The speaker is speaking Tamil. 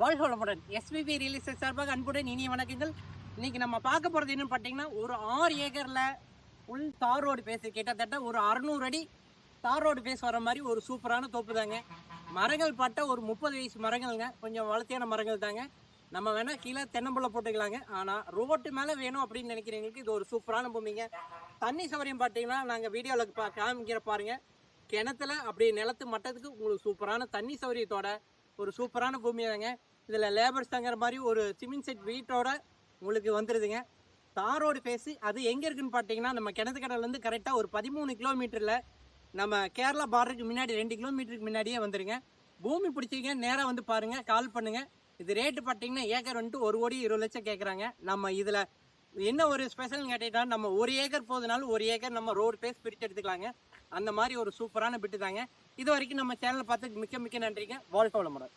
வாழ்க வளமுடன். எஸ்பிபி ரியல் எஸ்டேட் சார்பாக அன்புடன் இனிய வணக்கங்கள். இன்னைக்கு நம்ம பார்க்க போகிறது என்னன்னு பார்த்தீங்கன்னா, ஒரு 6 ஏக்கரில் ஃபுல் தார் ரோடு பேஸ், கிட்டத்தட்ட ஒரு 600 அடி தார் ரோடு பேஸ் வர மாதிரி ஒரு சூப்பரான தோப்பு தாங்க. மரங்கள் பட்ட ஒரு 30 வயசு மரங்கள்ங்க, கொஞ்சம் வளர்த்தியான மரங்கள் தாங்க. நம்ம வேணால் கீழே தென்னம்புள்ள போட்டுக்கலாங்க. ஆனால் ரோட்டு மேலே வேணும் அப்படின்னு நினைக்கிறவங்களுக்கு இது ஒரு சூப்பரான பூமிங்க. தண்ணி சௌகரியம் பார்த்தீங்கன்னா, நாங்கள் வீடியோவில் காமிக்கிற பாருங்க, கிணத்துல அப்படியே நிலத்து மட்டத்துக்கு உங்களுக்கு சூப்பரான தண்ணி சௌகரியத்தோட ஒரு சூப்பரான பூமி தாங்க. இதில் லேபர்ஸ் தங்குற மாதிரி ஒரு சிமெண்ட் செட் வீட்டோட உங்களுக்கு வந்துடுதுங்க. தார் ரோடு பேஸு அது எங்கே இருக்குதுன்னு பார்த்தீங்கன்னா, நம்ம கிணத்துக்கடலேருந்து கரெக்டாக ஒரு 13 கிலோமீட்டரில் நம்ம கேரளா பார்டருக்கு முன்னாடி 2 கிலோமீட்டருக்கு முன்னாடியே வந்துடுங்க. பூமி பிடிச்சிங்க, நேராக வந்து பாருங்கள், கால் பண்ணுங்கள். இது ரேட்டு பார்த்தீங்கன்னா ஏக்கர் வந்துட்டு 1,20,00,000 கேட்குறாங்க. நம்ம இதில் என்ன ஒரு ஸ்பெஷல்னு கேட்டீங்கன்னா, நம்ம 1 ஏக்கர் போகுதுனாலும் 1 ஏக்கர் நம்ம ரோடு பேஸ் பிரித்து எடுத்துக்கலாங்க. அந்த மாதிரி ஒரு சூப்பரான பிட்டு தாங்க. இது வரைக்கும் நம்ம சேனலை பார்த்து மிக்க மிக்க நன்றிங்க. வாழ்க வளமுடன்.